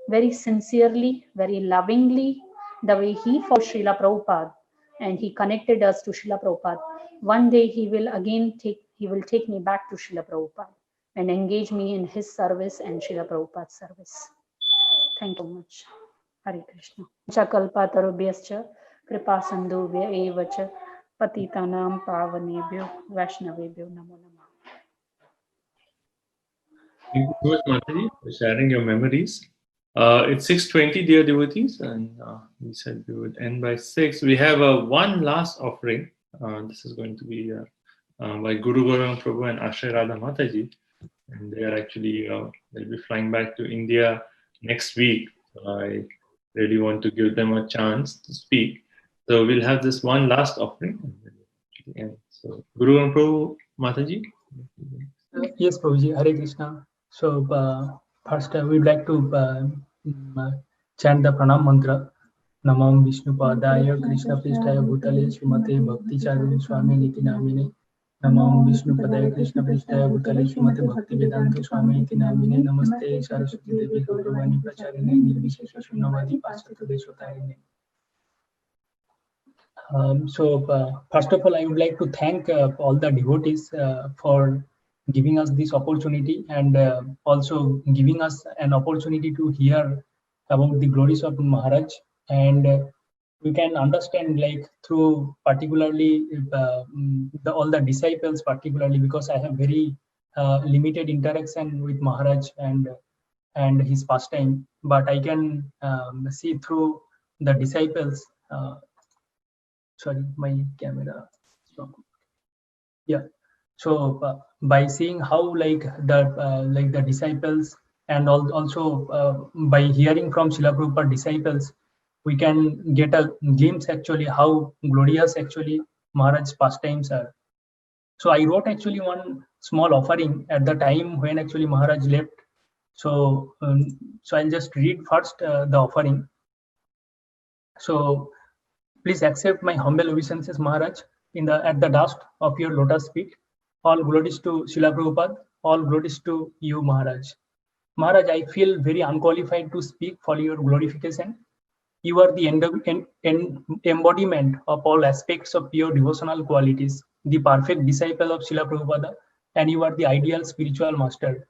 very sincerely, very lovingly, the way he followed Srila Prabhupada and he connected us to Srila Prabhupada. One day he will take me back to Srila Prabhupada and engage me in his service and Srila Prabhupada's service. Thank you so much. Hare Krishna. Chakalpatarubhyascha kripa sandhubhya evacha patitanam pavanebhyo vaishnavebhyo namo namah. Thank you so much, Mataji, for sharing your memories. It's 6:20, dear devotees, and we said we would end by 6. We have one last offering. This is going to be by Guru Gauranga Prabhu and Ashray Radha Mataji. And they are actually, they'll be flying back to India next week. So I really want to give them a chance to speak. So we'll have this one last offering. So Guru Gauranga Prabhu Mataji. Yes, Prabhuji, Hare Krishna. So first we'd like to chant the pranam mantra. Namam Vishnu Padaya Krishna Prishtaya Bhutale Srimate Bhakti Charuni Swami Niti Namine. Namam Vishnu Padaya Krishna Prishtaya Bhutale Srimate Bhakti Vedanta Swami Niti Namine. Namaste Saraswati Devi Gauravani Pracharine Nirvishesha Shunnavadi Paschata Deshotarine. So first of all, I would like to thank all the devotees for giving us this opportunity and also giving us an opportunity to hear about the glories of Maharaj, and we can understand like through particularly all the disciples, particularly because I have very limited interaction with Maharaj and his pastime, but I can see through the disciples. Sorry, my camera. Yeah. So by seeing how like the disciples and also by hearing from Srila Prabhupada disciples, we can get a glimpse actually how glorious actually Maharaj's pastimes are. So I wrote actually one small offering at the time when actually Maharaj left. So I'll just read first the offering. So Please accept my humble obeisances, Maharaj, at the dust of your lotus feet. All glories to Srila Prabhupada. All glories to you, Maharaj. Maharaj, I feel very unqualified to speak for your glorification. You are the embodiment of all aspects of pure devotional qualities, the perfect disciple of Srila Prabhupada, and you are the ideal spiritual master.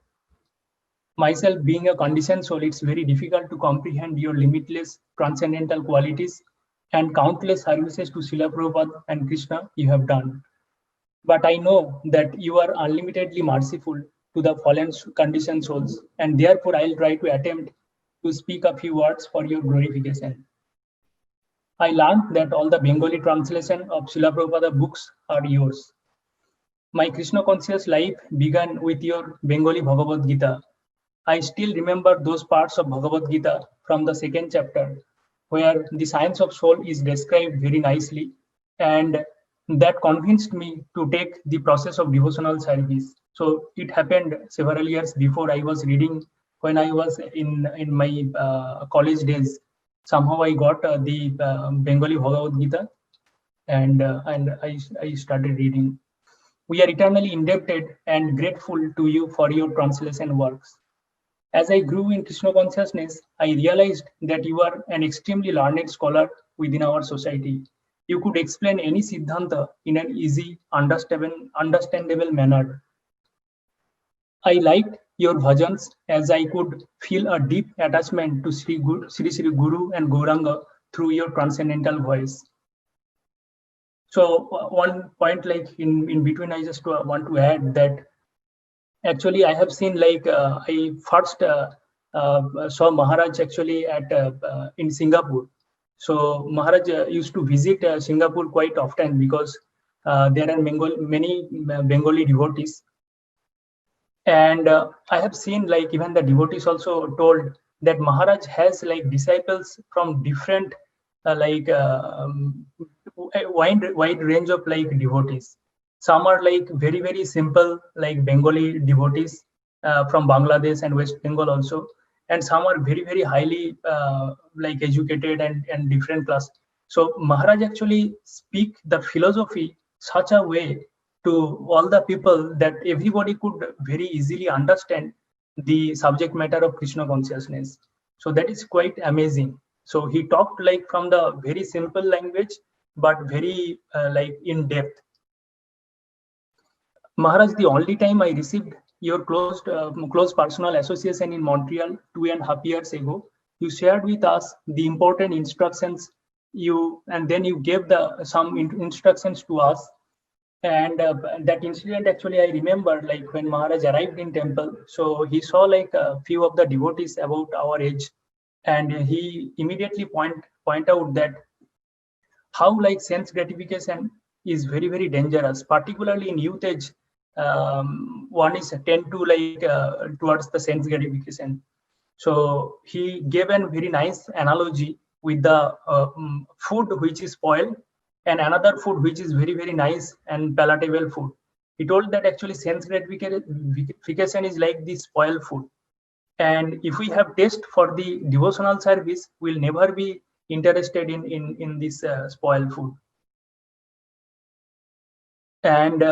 Myself being a conditioned soul, it's very difficult to comprehend your limitless transcendental qualities and countless services to Srila Prabhupada and Krishna you have done. But I know that you are unlimitedly merciful to the fallen conditioned souls, and therefore I'll try to attempt to speak a few words for your glorification. I learned that all the Bengali translation of Srila Prabhupada books are yours. My Krishna conscious life began with your Bengali Bhagavad Gita. I still remember those parts of Bhagavad Gita from the second chapter, where the science of soul is described very nicely, and that convinced me to take the process of devotional service. So it happened several years before. I was reading when I was in my college days. Somehow I got the Bengali Bhagavad Gita, and I started reading. We are eternally indebted and grateful to you for your translation works. As I grew in Krishna consciousness, I realized that you are an extremely learned scholar within our society. You could explain any Siddhanta in an easy, understandable manner. I liked your bhajans as I could feel a deep attachment to Sri Guru and Gauranga through your transcendental voice. So one point, like in between, I just want to add that actually I have seen, like I first saw Maharaj actually at in Singapore. So Maharaj used to visit Singapore quite often because there are many Bengali devotees. And I have seen, like, even the devotees also told that Maharaj has like disciples from different wide range of like devotees. Some are like very simple, like Bengali devotees from Bangladesh and West Bengal also, and some are very highly like educated and different class. So Maharaj actually speak the philosophy such a way to all the people that everybody could very easily understand the subject matter of Krishna consciousness. So that is quite amazing. So he talked like from the very simple language, but very like in depth. Maharaj, the only time I received your close personal association in Montreal 2.5 years ago, you shared with us the important instructions and then you gave some instructions to us. And that incident, actually, I remember, like when Maharaj arrived in temple, so he saw like a few of the devotees about our age, and he immediately point out that how like sense gratification is very dangerous, particularly in youth age. One is tend to like towards the sense gratification. So he gave a very nice analogy with the food which is spoiled and another food which is very nice and palatable food. He told that actually sense gratification is like the spoiled food, and if we have taste for the devotional service, we'll never be interested in this spoiled food. And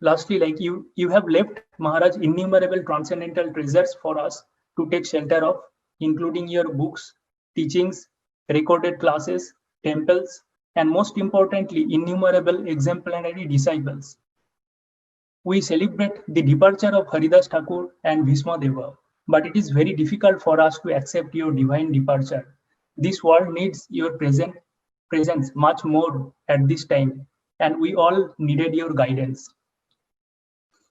lastly, like you have left, Maharaj, innumerable transcendental treasures for us to take shelter of, including your books, teachings, recorded classes, temples, and most importantly, innumerable exemplary disciples. We celebrate the departure of Haridas Thakur and Bhishma Deva, but it is very difficult for us to accept your divine departure. This world needs your presence much more at this time, and we all needed your guidance.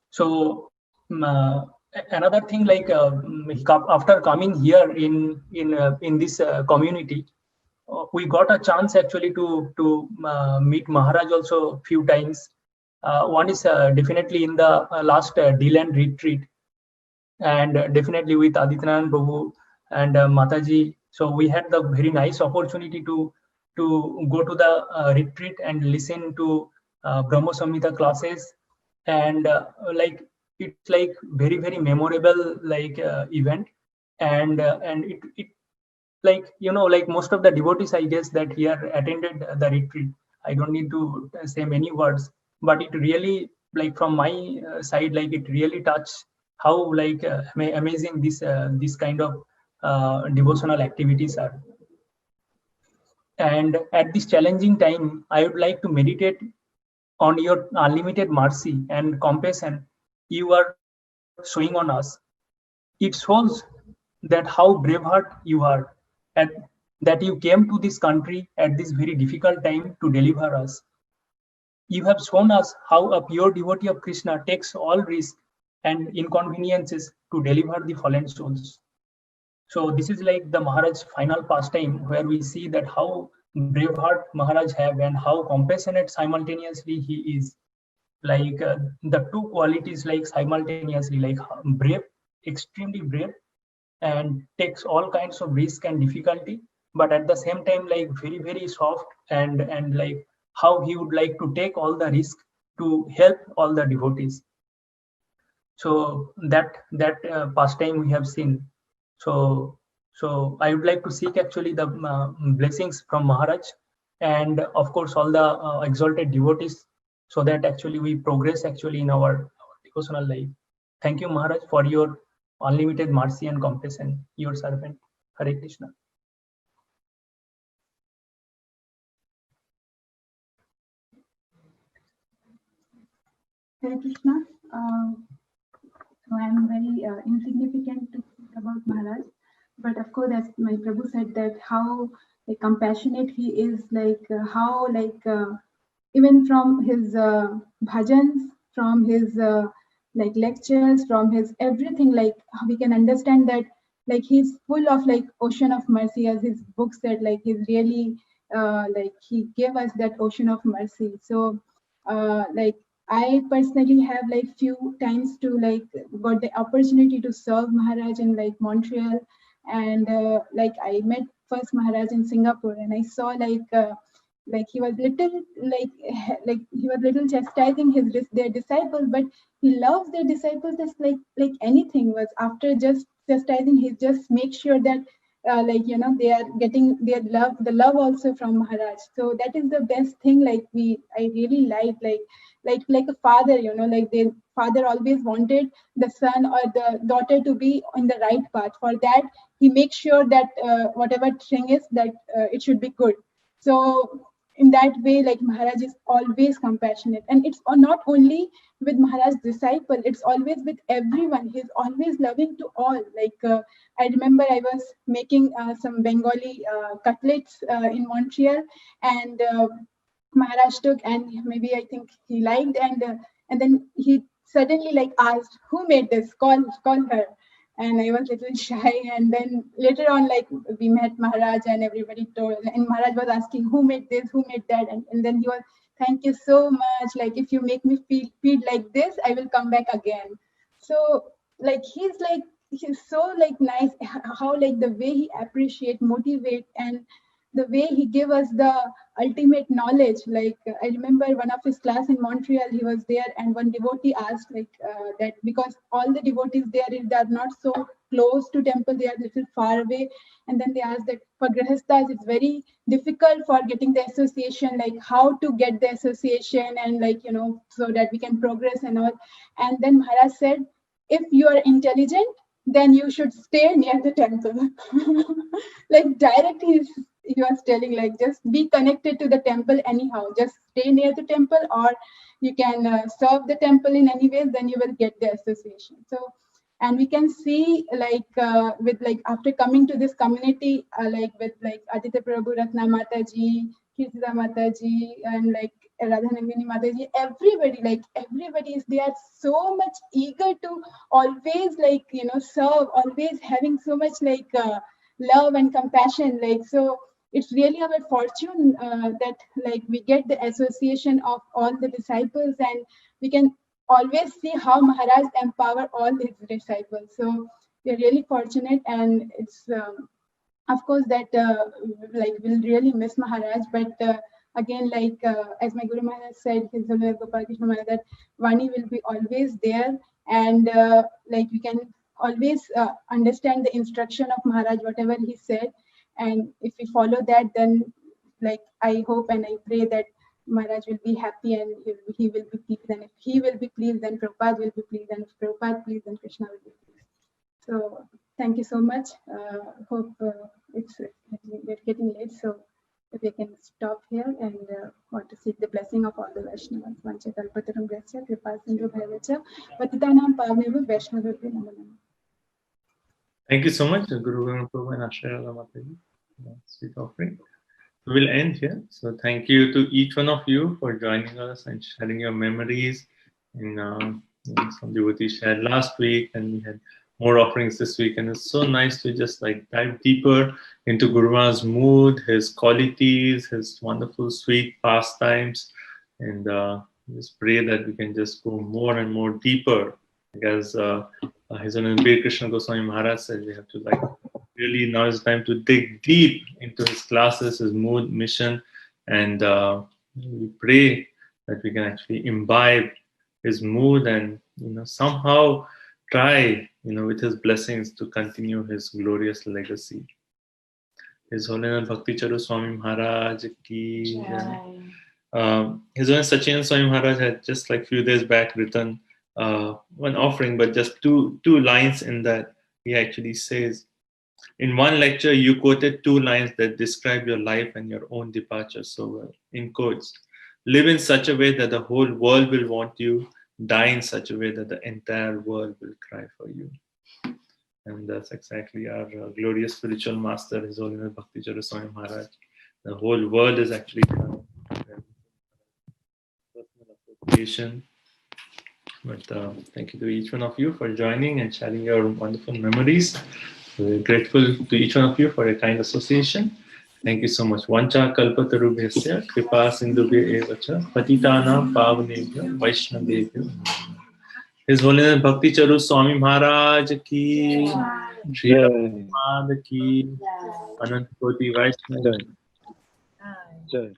So another thing, like after coming here in this community, we got a chance actually to meet Maharaj also a few times. One is definitely in the last D-Land retreat, and definitely with Adityanand Prabhu and Mataji. So we had the very nice opportunity to go to the retreat and listen to Brahma Samhita classes, and like it's like very memorable like event, and it like, like most of the devotees, I guess, that here attended the retreat. I don't need to say many words, but it really, like from my side, like it really touched how like amazing this kind of devotional activities are. And at this challenging time, I would like to meditate on your unlimited mercy and compassion you are showing on us. It shows that how braveheart you are, and that you came to this country at this very difficult time to deliver us. You have shown us how a pure devotee of Krishna takes all risk and inconveniences to deliver the fallen souls. So this is like the Maharaj's final pastime, where we see that how brave heart Maharaj have and how compassionate simultaneously he is. Like the two qualities, like simultaneously, like brave, extremely brave, and takes all kinds of risk and difficulty, but at the same time, like very soft, and like how he would like to take all the risk to help all the devotees. So that pastime we have seen. So I would like to seek actually the blessings from Maharaj, and of course all the exalted devotees, so that actually we progress actually in our devotional life. Thank you, Maharaj, for your unlimited mercy and compassion. Your servant. Hare Krishna. Hare Krishna. So I'm very insignificant to speak about Maharaj, but of course, as my Prabhu said, that how like compassionate he is, like how like even from his bhajans, from his like lectures, from his everything, like we can understand that like he's full of like ocean of mercy, as his book said, like he's really like he gave us that ocean of mercy. So like I personally have like few times to like got the opportunity to serve Maharaj in like Montreal, and like I met first Maharaj in Singapore, and I saw like he was little like he was little chastising their disciples, but he loves their disciples just like anything. Was after just chastising, he just makes sure that like they are getting their love, the love also from Maharaj. So that is the best thing. Like I really like a father, like the father always wanted the son or the daughter to be on the right path. For that, he makes sure that whatever thing is that it should be good. So in that way, like Maharaj is always compassionate, and it's not only with Maharaj's disciple, it's always with everyone. He's always loving to all. Like I remember I was making some Bengali cutlets in Montreal, and Maharaj took, and maybe I think he liked, and then he suddenly like asked, "Who made this? Call her." And I was a little shy, and then later on, like we met Maharaj, and everybody told, and Maharaj was asking, "Who made this? Who made that?" And then he was, "Thank you so much. Like if you make me feel like this, I will come back again." So he's so like nice. How like the way he appreciate, motivate, and the way he gave us the ultimate knowledge. Like I remember one of his class in Montreal, he was there, and one devotee asked like that, because all the devotees there, they are not so close to temple, they are a little far away, and then they asked that for grihasthas it's very difficult for getting the association, like how to get the association, and like so that we can progress and all. And then Maharaj said, if you are intelligent, then you should stay near the temple. Like directly he was telling, like just be connected to the temple anyhow, just stay near the temple, or you can serve the temple in any ways, then you will get the association. So, and we can see like with like after coming to this community, like with like Aditya Prabhu, Ratna Mataji, Kirtida Mataji, and like Radhanangini Mataji, everybody is, they are so much eager to always like serve, always having so much like love and compassion. Like so it's really our fortune that like we get the association of all the disciples, and we can always see how Maharaj empower all his disciples. So we're really fortunate, and it's of course that like we'll really miss Maharaj, but again, like as my Guru Maharaj said, His Holiness Gopal Krishna Maharaj, that Vani will be always there, and like we can always understand the instruction of Maharaj, whatever he said. and if we follow that, then like I hope and I pray that Maharaj will be happy and he will be pleased, and if he will be pleased, then Prabhupada will be pleased, and if Prabhupada pleased, then Krishna will be pleased. So thank you so much. Hope we're getting late, so if we can stop here and want to seek the blessing of all the Vaishnavas. Vancha kalpataram grasya kripa sindhu bhavacha patitanam pavnevo Vaishnavabhyo namo namo. Thank you so much, Guru Govind Prabhu and Ashraya Mataji. Sweet offering. We'll end here. So thank you to each one of you for joining us and sharing your memories. Some devotees shared last week, and we had more offerings this week. And it's so nice to just like dive deeper into Guru Maharaj's mood, his qualities, his wonderful sweet pastimes, and just pray that we can just go more and more deeper. Because His Holiness Bir Krishna Goswami Maharaj said we have to like really now is time to dig deep into his classes, his mood, mission, and we pray that we can actually imbibe his mood and somehow try with his blessings to continue his glorious legacy. His Holiness Bhakti Charu Swami Maharaj ki jai. His Holiness Sachin Swami Maharaj had just like few days back written one offering, but just two lines in that he actually says, in one lecture, you quoted 2 lines that describe your life and your own departure so well. In quotes, live in such a way that the whole world will want you, die in such a way that the entire world will cry for you. And that's exactly our glorious spiritual master, His Holiness Bhakti Charu Swami Maharaj. The whole world is actually crying for personal association. But thank you to each one of you for joining and sharing your wonderful memories. We're grateful to each one of you for your kind association. Thank you so much. Vancha kalpatarubhyasya kripa sindhubhya evacha patitanam pavanebhyo vaishnavebhyo. His Holiness Bhakti Charu Swami Maharaj ki, Shri Prabhupada ki, Anant Koti Vaishnava. Jai.